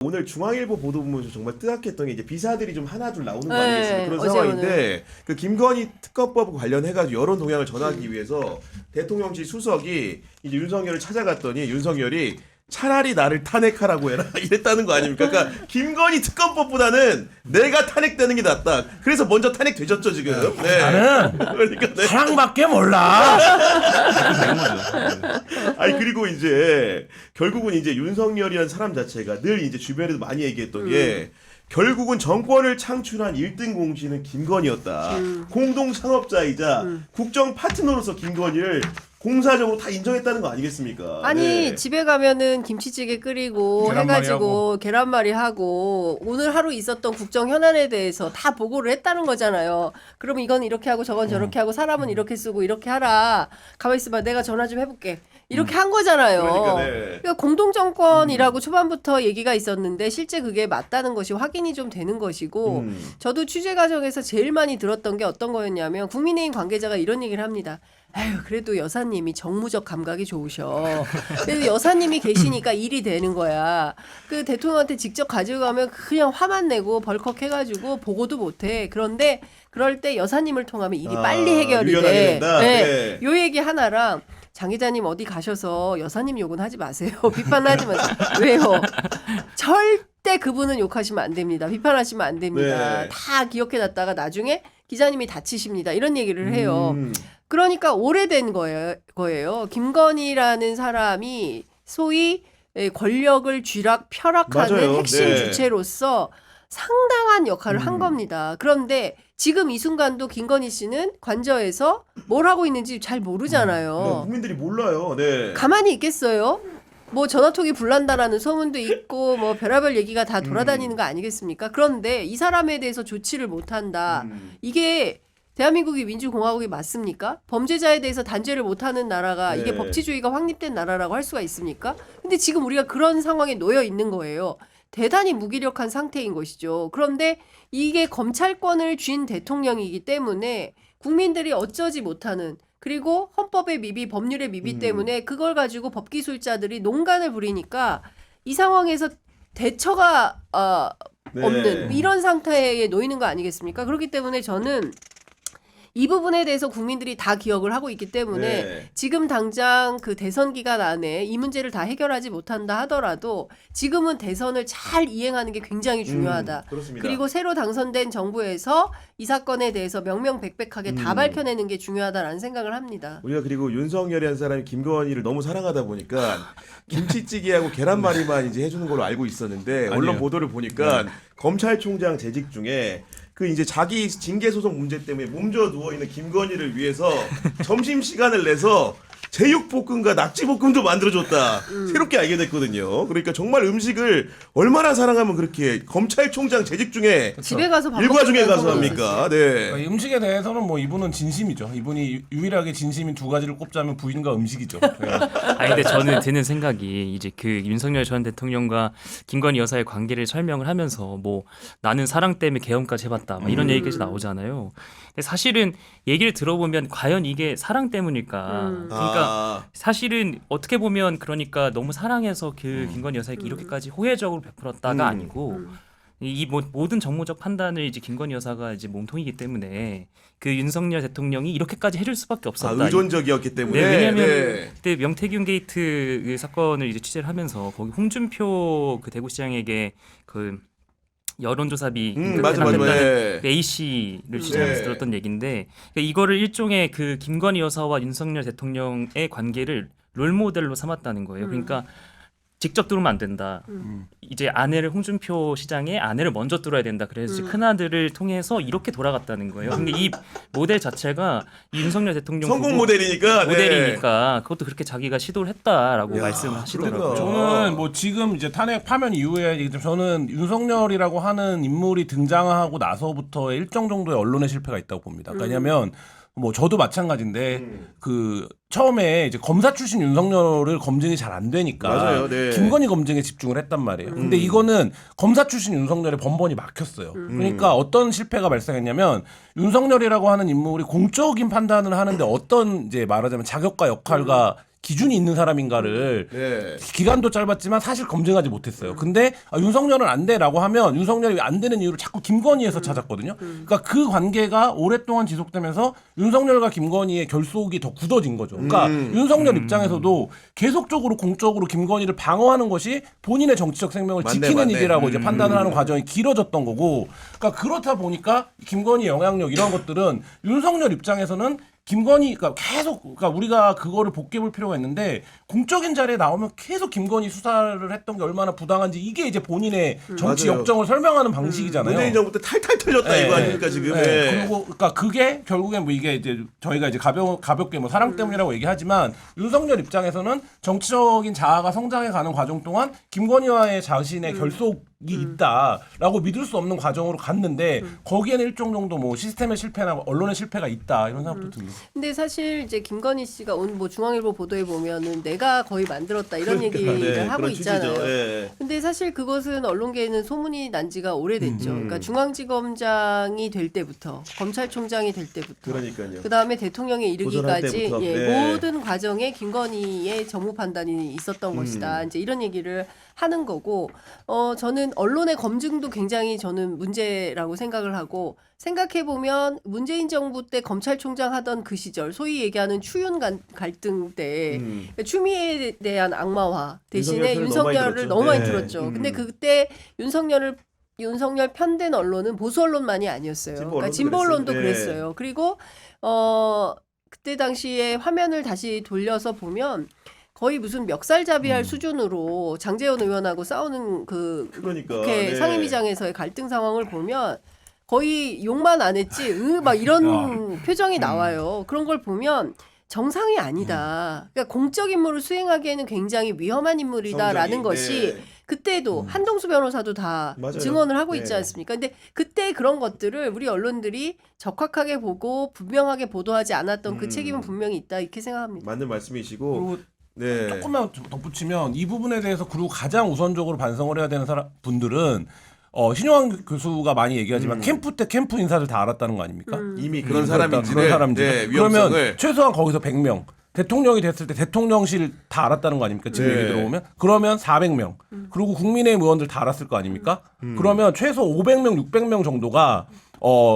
오늘 중앙일보 보도 보면서 정말 뜨악했던 게 이제 비사들이 좀 하나둘 나오는 거 네, 아니겠습니까? 그런 어제 상황인데 그 김건희 특검법 관련해가지고 여론 동향을 전하기 위해서 대통령실 수석이 이제 윤석열을 찾아갔더니 윤석열이 차라리 나를 탄핵하라고 해라 이랬다는 거 아닙니까? 그러니까 김건희 특검법보다는 내가 탄핵되는 게 낫다. 그래서 먼저 탄핵되셨죠 지금. 네. 나는 그러니까 네. 사랑밖에 몰라. 아니 그리고 이제 결국은 이제 윤석열이라는 사람 자체가 늘 이제 주변에도 많이 얘기했던 게 결국은 정권을 창출한 1등 공신은 김건희였다. 공동 창업자이자 국정 파트너로서 김건희를 공사적으로 다 인정했다는 거 아니겠습니까? 아니 네. 집에 가면은 김치찌개 끓이고 계란말이 해가지고 계란말이 하고 오늘 하루 있었던 국정 현안에 대해서 다 보고를 했다는 거잖아요. 그럼 이건 이렇게 하고 저건 저렇게 하고 사람은 이렇게 쓰고 이렇게 하라. 가만히 있어봐. 내가 전화 좀 해볼게. 이렇게 한 거잖아요. 그러니까, 네. 그러니까 공동정권이라고 초반부터 얘기가 있었는데 실제 그게 맞다는 것이 확인이 좀 되는 것이고 저도 취재 과정에서 제일 많이 들었던 게 어떤 거였냐면 국민의힘 관계자가 이런 얘기를 합니다. 아유 그래도 여사님이 정무적 감각이 좋으셔. 그래도 여사님이 계시니까 일이 되는 거야. 그 대통령한테 직접 가지고 가면 그냥 화만 내고 벌컥 해가지고 보고도 못해. 그런데 그럴 때 여사님을 통하면 일이 빨리 해결이 유연하게 돼. 된다? 네. 요 얘기 하나랑 장 기자님 어디 가셔서 여사님 욕은 하지 마세요. 비판하지 마세요. 왜요? 절대 그분은 욕하시면 안 됩니다. 비판하시면 안 됩니다. 네. 다 기억해놨다가 나중에 기자님이 다치십니다. 이런 얘기를 해요. 음. 그러니까 오래된 거예요. 김건희라는 사람이 소위 권력을 쥐락펴락하는 맞아요. 핵심 네. 주체로서 상당한 역할을 한 겁니다. 그런데 지금 이 순간도 김건희 씨는 관저에서 뭘 하고 있는지 잘 네, 모르잖아요. 국민들이 몰라요. 네. 가만히 있겠어요? 뭐 전화통이 불난다라는 소문도 있고 뭐 별의별 얘기가 다 돌아다니는 거 아니겠습니까? 그런데 이 사람에 대해서 조치를 못한다. 이게 대한민국이 민주공화국이 맞습니까? 범죄자에 대해서 단죄를 못하는 나라가 이게 네. 법치주의가 확립된 나라라고 할 수가 있습니까? 근데 지금 우리가 그런 상황에 놓여 있는 거예요. 대단히 무기력한 상태인 것이죠. 그런데 이게 검찰권을 쥔 대통령이기 때문에 국민들이 어쩌지 못하는 그리고 헌법의 미비, 법률의 미비 때문에 그걸 가지고 법기술자들이 농간을 부리니까 이 상황에서 대처가 네. 없는 이런 상태에 놓이는 거 아니겠습니까? 그렇기 때문에 저는 이 부분에 대해서 국민들이 다 기억을 하고 있기 때문에 네. 지금 당장 그 대선 기간 안에 이 문제를 다 해결하지 못한다 하더라도 지금은 대선을 잘 이행하는 게 굉장히 중요하다. 그렇습니다. 그리고 새로 당선된 정부에서 이 사건에 대해서 명명백백하게 다 밝혀내는 게 중요하다라는 생각을 합니다. 우리가 그리고 윤석열이라는 사람이 김건희를 너무 사랑하다 보니까 김치찌개하고 계란말이만 이제 해주는 걸로 알고 있었는데 언론 아니에요. 보도를 보니까 검찰총장 재직 중에 그 이제 자기 징계 소송 문제 때문에 몸져 누워 있는 김건희를 위해서 점심 시간을 내서 제육볶음과 낙지볶음도 만들어줬다. 새롭게 알게 됐거든요. 그러니까 정말 음식을 얼마나 사랑하면 그렇게 검찰총장 재직 중에 집에 가서 밥 일과 중에 먹는 가서 경우도 합니까? 네. 음식에 대해서는 뭐 이분은 진심이죠. 이분이 유일하게 진심인 두 가지를 꼽자면 부인과 음식이죠. 네. 아니 근데 저는 드는 생각이 이제 그 윤석열 전 대통령과 김건희 여사의 관계를 설명을 하면서 뭐 나는 사랑 때문에 계엄까지 해봤다 막 이런 얘기까지 나오잖아요. 근데 사실은 얘기를 들어보면 과연 이게 사랑 때문일까? 그러니까 사실은 어떻게 보면 그러니까 너무 사랑해서 그 김건희 여사에게 이렇게까지 호혜적으로 베풀었다가 아니고 이 모든 정무적 판단을 이제 김건희 여사가 이제 몸통이기 때문에 그 윤석열 대통령이 이렇게까지 해줄 수밖에 없었다. 의존적이었기 때문에. 네, 왜냐하면 네. 그때 명태균 게이트 그 사건을 이제 취재를 하면서 거기 홍준표 그 대구시장에게 그 여론조사비 맞아. 네. A 씨를 취재하면서 네. 들었던 얘기인데 그러니까 이거를 일종의 그 김건희 여사와 윤석열 대통령의 관계를 롤모델로 삼았다는 거예요. 그러니까 직접 들어오면 안 된다. 이제 아내를 홍준표 시장의 아내를 먼저 들어야 된다. 그래서 큰 아들을 통해서 이렇게 돌아갔다는 거예요. 근데 이 모델 자체가 이 윤석열 대통령 성공 보고 모델이니까. 네. 모델이니까 그것도 그렇게 자기가 시도를 했다라고 야, 말씀을 하시더라고요. 그러니까. 저는 뭐 지금 이제 탄핵 파면 이후에 얘기했지만 저는 윤석열이라고 하는 인물이 등장하고 나서부터 일정 정도의 언론의 실패가 있다고 봅니다. 그러니까 왜냐하면 뭐 저도 마찬가지인데 그 처음에 이제 검사 출신 윤석열을 검증이 잘 안 되니까 맞아요, 네. 김건희 검증에 집중을 했단 말이에요. 근데 이거는 검사 출신 윤석열의 번번이 막혔어요. 그러니까 어떤 실패가 발생했냐면 윤석열이라고 하는 인물이 공적인 판단을 하는데 어떤 이제 말하자면 자격과 역할과 기준이 있는 사람인가를 네. 기간도 짧았지만 사실 검증하지 못했어요. 근데 윤석열은 안 돼라고 하면 윤석열이 안 되는 이유를 자꾸 김건희에서 찾았거든요. 그러니까 그 관계가 오랫동안 지속되면서 윤석열과 김건희의 결속이 더 굳어진 거죠. 그러니까 윤석열 입장에서도 계속적으로 공적으로 김건희를 방어하는 것이 본인의 정치적 생명을 맞네, 지키는 맞네. 일이라고 이제 판단을 하는 과정이 길어졌던 거고, 그러니까 그렇다 보니까 김건희 영향력 이런 것들은 윤석열 입장에서는 김건희, 그러니까 계속, 그러니까 우리가 그거를 복귀해볼 필요가 있는데, 공적인 자리에 나오면 계속 김건희 수사를 했던 게 얼마나 부당한지, 이게 이제 본인의 정치 맞아요. 역정을 설명하는 방식이잖아요. 문재인 정부 때 탈탈 털렸다 네. 이거 아닙니까 지금? 네. 네. 그리고 그러니까 그게 결국엔 뭐 이게 이제 저희가 이제 가볍게 뭐 사랑 때문이라고 얘기하지만, 윤석열 입장에서는 정치적인 자아가 성장해가는 과정 동안 김건희와의 자신의 결속이 있다라고 믿을 수 없는 과정으로 갔는데, 거기에는 일정 정도 뭐 시스템의 실패나 언론의 실패가 있다 이런 생각도 듭니다. 근데 사실 이제 김건희 씨가 오늘 뭐 중앙일보 보도에 보면은 내가 거의 만들었다 이런 얘기를 네, 하고 그런 있잖아요. 취지죠. 네. 근데 사실 그것은 언론계에는 소문이 난 지가 오래됐죠. 그러니까 중앙지검장이 될 때부터, 검찰총장이 될 때부터, 그러니까요. 그다음에 대통령에 도전할 이르기까지 때부터. 예, 네. 모든 과정에 김건희의 정무 판단이 있었던 것이다. 이제 이런 얘기를 하는 거고, 저는 언론의 검증도 굉장히 저는 문제라고 생각을 하고, 생각해 보면 문재인 정부 때 검찰총장 하던 그 시절, 소위 얘기하는 추윤 갈등 때 그러니까 추미애에 대한 악마화 대신에 윤석열을 너무 많이 들었죠. 근데 그때 윤석열 편된 언론은 보수 언론만이 아니었어요. 그러니까 진보 언론도 그랬어요. 그리고 그때 당시에 화면을 다시 돌려서 보면 거의 무슨 멱살잡이할 수준으로 장제원 의원하고 싸우는 그 그러니까, 국회 네. 상임위장에서의 갈등 상황을 보면 거의 욕만 안 했지, 막 이런 표정이 나와요. 그런 걸 보면 정상이 아니다. 그러니까 공적 임무를 수행하기에는 굉장히 위험한 인물이다라는 성적이, 것이 네. 그때도 한동수 변호사도 다 맞아요. 증언을 하고 있지 네. 않습니까? 근데 그때 그런 것들을 우리 언론들이 적확하게 보고 분명하게 보도하지 않았던 그 책임은 분명히 있다 이렇게 생각합니다. 맞는 말씀이시고. 그리고 네. 조금만 덧붙이면 이 부분에 대해서, 그리고 가장 우선적으로 반성을 해야 되는 분들은 신용환 교수가 많이 얘기하지만 캠프 때 캠프 인사들 다 알았다는 거 아닙니까? 이미 그런 그런 사람인지를 사람인지를. 네, 그러면 위험성을 최소한 거기서 100명, 대통령이 됐을 때 대통령실 다 알았다는 거 아닙니까? 지금 네. 얘기 들어보면 그러면 400명, 그리고 국민의힘 의원들 다 알았을 거 아닙니까? 그러면 최소 500명, 600명 정도가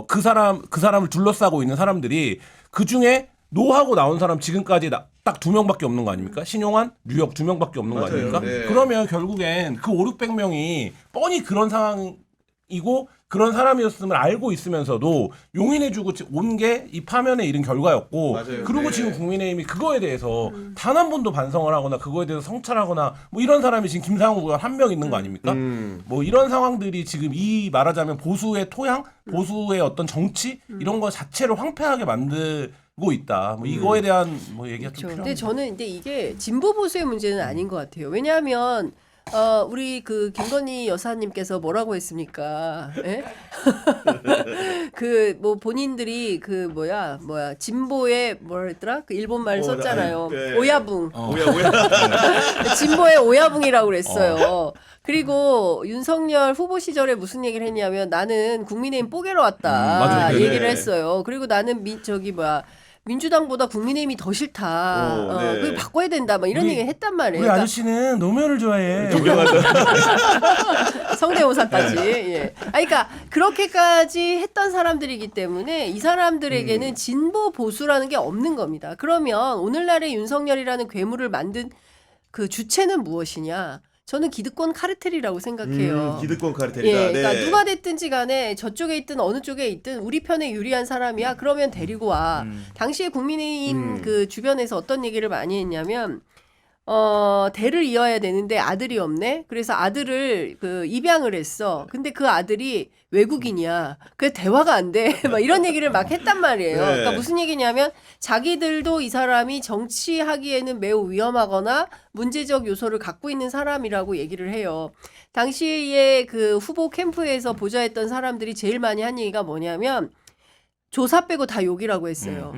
그 사람을 둘러싸고 있는 사람들이, 그 중에 노하고 나온 사람 지금까지 딱 2명밖에 없는 거 아닙니까? 신용환, 류혁 2명밖에 없는 거 맞아요. 아닙니까? 네. 그러면 결국엔 그 5, 600명이 뻔히 그런 상황이고 그런 사람이었음을 알고 있으면서도 용인해주고 온 게 이 파면에 이른 결과였고, 맞아요. 그리고 네. 지금 국민의힘이 그거에 대해서 단 한 번도 반성을 하거나 그거에 대해서 성찰하거나 뭐 이런 사람이 지금 김상우가 한 명 있는 거 아닙니까? 뭐 이런 상황들이 지금 이 말하자면 보수의 토양, 보수의 어떤 정치 이런 거 자체를 황폐하게 만들고 있다. 뭐 이거에 대한 뭐 얘기가 좀 그렇죠. 필요합니다. 근데 저는 근데 이게 진보 보수의 문제는 아닌 것 같아요. 왜냐하면 우리 그 김건희 여사님께서 뭐라고 했습니까? 예? 그 뭐 본인들이 그 뭐야 진보의 뭐랬더라? 그 일본 말 썼잖아요. 네. 오야붕. 오야. 진보의 오야붕이라고 그랬어요. 그리고 윤석열 후보 시절에 무슨 얘기를 했냐면 나는 국민의힘 뽀개러 왔다 맞아요. 얘기를 네. 했어요. 그리고 나는 민주당보다 국민의힘이 더 싫다. 오, 네. 그걸 바꿔야 된다. 막 이런 얘기를 했단 말이에요. 우리 그러니까 아저씨는 노무현을 좋아해. 성대모사까지. 예. 그러니까 그렇게까지 했던 사람들이기 때문에 이 사람들에게는 진보 보수라는 게 없는 겁니다. 그러면 오늘날의 윤석열이라는 괴물을 만든 그 주체는 무엇이냐? 저는 기득권 카르텔이라고 생각해요. 기득권 카르텔이다. 예, 그러니까 네. 누가 됐든지 간에 저쪽에 있든 어느 쪽에 있든 우리 편에 유리한 사람이야. 그러면 데리고 와. 당시에 국민의힘 그 주변에서 어떤 얘기를 많이 했냐면 대를 이어야 되는데 아들이 없네. 그래서 아들을 그 입양을 했어. 근데 그 아들이 외국인이야. 그래서 대화가 안 돼. 막 이런 얘기를 막 했단 말이에요. 네. 그러니까 무슨 얘기냐면 자기들도 이 사람이 정치하기에는 매우 위험하거나 문제적 요소를 갖고 있는 사람이라고 얘기를 해요. 당시에 그 후보 캠프에서 보좌했던 사람들이 제일 많이 한 얘기가 뭐냐면 조사 빼고 다 욕이라고 했어요.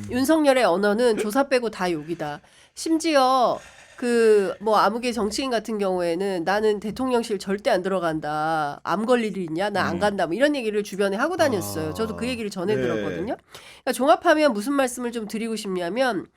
윤석열의 언어는 조사 빼고 다 욕이다. 심지어 그 뭐 아무개 정치인 같은 경우에는 나는 대통령실 절대 안 들어간다. 암 걸릴 일 있냐? 나 안 간다. 뭐 이런 얘기를 주변에 하고 다녔어요. 저도 그 얘기를 전해 네. 들었거든요. 그러니까 종합하면 무슨 말씀을 좀 드리고 싶냐면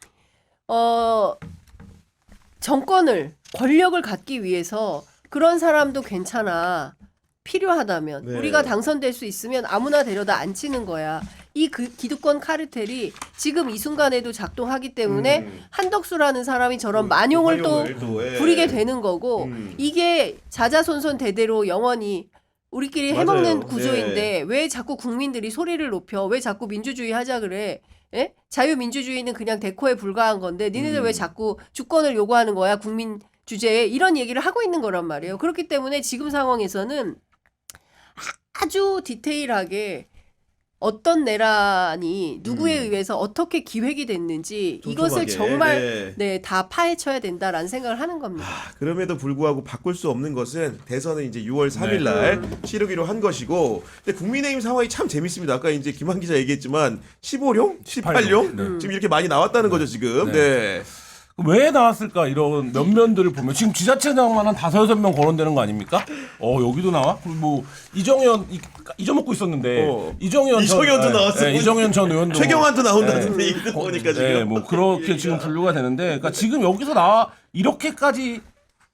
정권을 권력을 갖기 위해서 그런 사람도 괜찮아. 필요하다면 네. 우리가 당선될 수 있으면 아무나 데려다 앉히는 거야. 이 기득권 카르텔이 지금 이 순간에도 작동하기 때문에 한덕수라는 사람이 저런 만용을 또 예. 부리게 되는 거고 이게 자자손손 대대로 영원히 우리끼리 맞아요. 해먹는 구조인데 왜 자꾸 국민들이 소리를 높여? 왜 자꾸 민주주의 하자 그래? 예? 자유민주주의는 그냥 데코에 불과한 건데 니네들 왜 자꾸 주권을 요구하는 거야? 국민 주제에 이런 얘기를 하고 있는 거란 말이에요. 그렇기 때문에 지금 상황에서는 아주 디테일하게 어떤 내란이 누구에 의해서 어떻게 기획이 됐는지 이것을 정말 다 파헤쳐야 된다라는 생각을 하는 겁니다. 그럼에도 불구하고 바꿀 수 없는 것은 대선은 이제 6월 3일 날 치르기로 한 것이고, 근데 국민의힘 상황이 참 재밌습니다. 아까 이제 김한 기자 얘기했지만 15룡, 18룡 지금 이렇게 많이 나왔다는 거죠 지금. 네. 왜 나왔을까 이런 면면들을 보면 지금 지자체장만 한 5-6명 거론되는 거 아닙니까? 여기도 나와? 뭐 이정현 잊어먹고 있었는데 이정현도 나왔어요. 이정현 전 의원도 최경환도 나온다는데 얘기를 보니까 지금. 네, 뭐 그렇게 지금 분류가 되는데, 그러니까 지금 여기서 나와 이렇게까지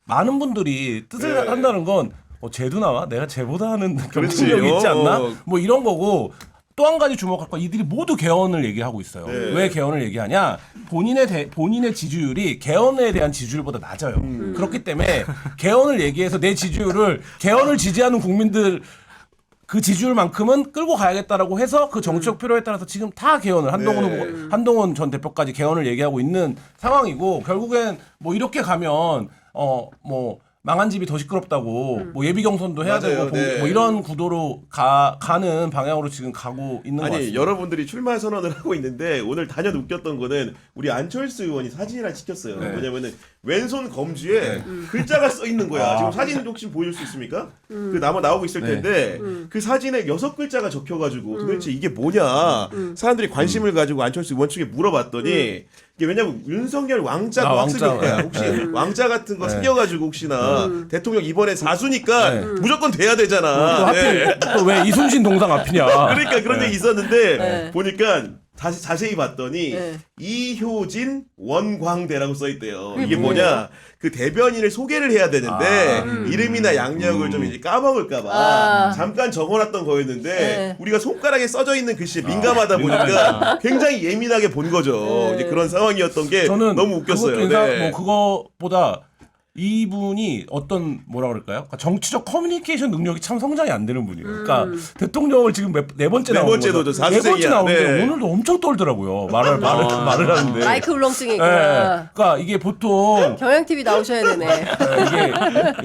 많은 분들이 뜻을 한다는 건 쟤도 나와? 내가 쟤보다 하는 경쟁력이 있지 않나? 뭐 이런 거고. 또 한 가지 주목할 거, 이들이 모두 개헌을 얘기하고 있어요. 왜 개헌을 얘기하냐? 본인의 지지율이 개헌에 대한 지지율보다 낮아요. 그렇기 때문에 개헌을 얘기해서 내 지지율을 개헌을 지지하는 국민들 그 지지율만큼은 끌고 가야겠다라고 해서 그 정치적 필요에 따라서 지금 다 개헌을 한동훈 전 대표까지 개헌을 얘기하고 있는 상황이고, 결국엔 뭐 이렇게 가면 뭐 망한 집이 더 시끄럽다고 뭐 예비 경선도 해야 되고 뭐 이런 구도로 가는 방향으로 지금 가고 있는 것 같습니다. 아니, 여러분들이 출마 선언을 하고 있는데 오늘 단연 웃겼던 거는 우리 안철수 의원이 사진이랑 찍혔어요. 뭐냐면은 왼손 검지에 글자가 써 있는 거야. 지금 사진 혹시 보여줄 수 있습니까? 그 나오고 있을 텐데 그 사진에 6글자가 적혀가지고 도대체 이게 뭐냐? 사람들이 관심을 가지고 안철수 의원 측에 물어봤더니 이게 왜냐면 윤석열 왕자가 학습니까? 혹시 왕자 같은 거 생겨가지고 혹시나 대통령 이번에 4수니까 무조건 돼야 되잖아. 또 왜 이순신 동상 앞이냐? 그러니까 그런 얘기 있었는데 보니까 자세히 봤더니 이효진 원광대라고 써 있대요. 이게 뭐냐? 그 대변인을 소개를 해야 되는데 이름이나 양력을 좀 이제 까먹을까봐 잠깐 적어놨던 거였는데 우리가 손가락에 써져 있는 글씨에 민감하다 보니까 굉장히 예민하게 본 거죠. 이제 그런 상황이었던 게 너무 웃겼어요. 뭐 그거보다 이분이 어떤 뭐라 그럴까요? 그러니까 정치적 커뮤니케이션 능력이 참 성장이 안 되는 분이에요. 그러니까 대통령을 지금 네 번째 나오는 거죠. 네 번째 나오는데 오늘도 엄청 떨더라고요. 말을 하는데. 마이크 울렁증이 있구나. 그러니까 이게 보통 경향 TV 나오셔야 되네. 이게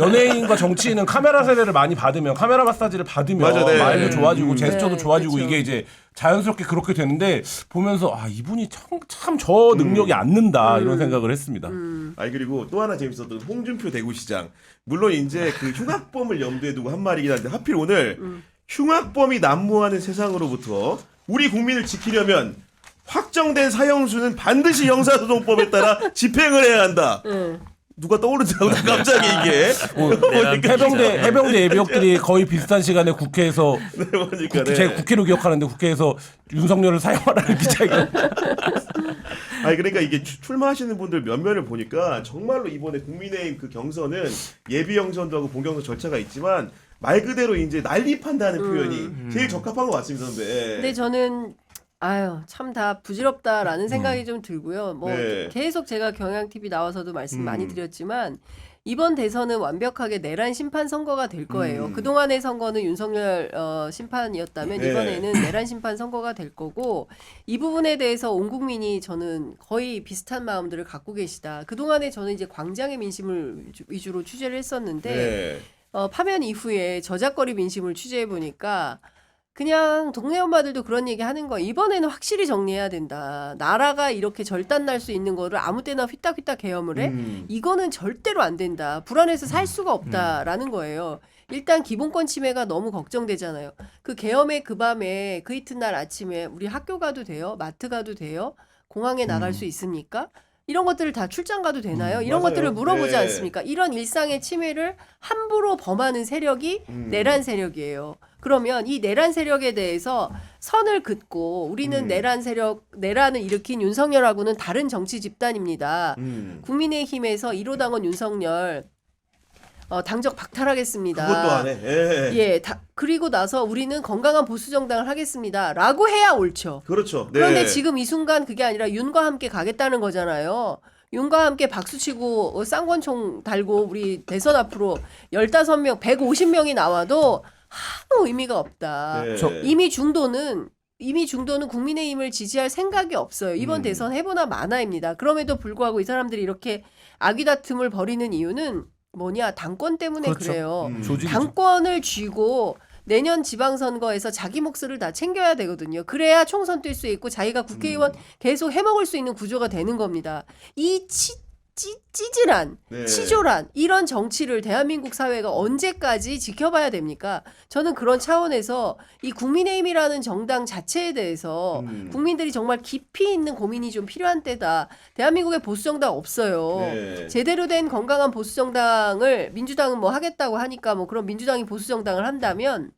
연예인과 정치인은 카메라 세례를 많이 받으면, 카메라 마사지를 받으면 말도 좋아지고 제스처도 좋아지고 이게 이제 자연스럽게 그렇게 되는데, 보면서 이분이 참 저 능력이 안 는다 이런 생각을 했습니다. 아니, 그리고 또 하나 재밌었던 홍준표 대구시장. 물론 이제 그 흉악범을 염두에 두고 한 말이긴 한데 하필 오늘 흉악범이 난무하는 세상으로부터 우리 국민을 지키려면 확정된 사형수는 반드시 형사소송법에 따라 집행을 해야 한다. 누가 떠오르더라고 갑자기 이게. 해병대 예비역들이 거의 비슷한 시간에 국회에서 제가 국회로 기억하는데 국회에서 윤석열을 사용하라는 기자가. 아니, 그러니까 이게 출마하시는 분들 면면을 보니까 정말로 이번에 국민의힘 그 경선은 예비 경선도 하고 본경선 절차가 있지만 말 그대로 이제 난립한다는 표현이 제일 적합한 것 같습니다, 선배. 근데 저는 참 다 부질없다라는 생각이 좀 들고요. 뭐 계속 제가 경향 TV 나와서도 말씀 많이 드렸지만 이번 대선은 완벽하게 내란 심판 선거가 될 거예요. 그동안의 선거는 윤석열 심판이었다면 이번에는 내란 심판 선거가 될 거고, 이 부분에 대해서 온 국민이 저는 거의 비슷한 마음들을 갖고 계시다. 그동안에 저는 이제 광장의 민심을 위주로 취재를 했었는데 파면 이후에 저작거리 민심을 취재해 보니까 그냥 동네 엄마들도 그런 얘기 하는 거, 이번에는 확실히 정리해야 된다. 나라가 이렇게 절단 날 수 있는 거를 아무 때나 휘딱휘딱 계엄을 해? 이거는 절대로 안 된다. 불안해서 살 수가 없다라는 거예요. 일단 기본권 침해가 너무 걱정되잖아요. 그 계엄의 그 밤에 그 이튿날 아침에 우리 학교 가도 돼요? 마트 가도 돼요? 공항에 나갈 수 있습니까? 이런 것들을 다 출장 가도 되나요? 이런 맞아요. 것들을 물어보지 네. 않습니까? 이런 일상의 침해를 함부로 범하는 세력이 내란 세력이에요. 그러면 이 내란 세력에 대해서 선을 긋고 우리는 내란을 일으킨 윤석열하고는 다른 정치 집단입니다. 국민의힘에서 1호 당원 윤석열 당적 박탈하겠습니다. 그것도 안 해. 예. 예, 그리고 나서 우리는 건강한 보수 정당을 하겠습니다. 라고 해야 옳죠. 그렇죠. 네. 그런데 지금 이 순간 그게 아니라 윤과 함께 가겠다는 거잖아요. 윤과 함께 박수치고 쌍권총 달고 우리 대선 앞으로 15명, 150명이 나와도 아무 의미가 없다. 네. 이미 중도는 국민의힘을 지지할 생각이 없어요. 이번 대선 해보나 마나입니다. 그럼에도 불구하고 이 사람들이 이렇게 악의다툼을 벌이는 이유는 뭐냐? 당권 때문에 그렇죠. 그래요. 조직이죠. 당권을 쥐고 내년 지방선거에서 자기 몫을 다 챙겨야 되거든요. 그래야 총선 뛸 수 있고 자기가 국회의원 계속 해먹을 수 있는 구조가 되는 겁니다. 이 찌질한, 네. 치졸한 이런 정치를 대한민국 사회가 언제까지 지켜봐야 됩니까? 저는 그런 차원에서 이 국민의힘이라는 정당 자체에 대해서 국민들이 정말 깊이 있는 고민이 좀 필요한 때다. 대한민국에 보수정당 없어요. 네. 제대로 된 건강한 보수정당을 민주당은 뭐 하겠다고 하니까 뭐 그럼 민주당이 보수정당을 한다면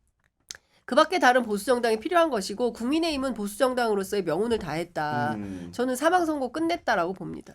그 밖에 다른 보수정당이 필요한 것이고 국민의힘은 보수정당으로서의 명운을 다했다. 저는 사망선고 끝냈다라고 봅니다.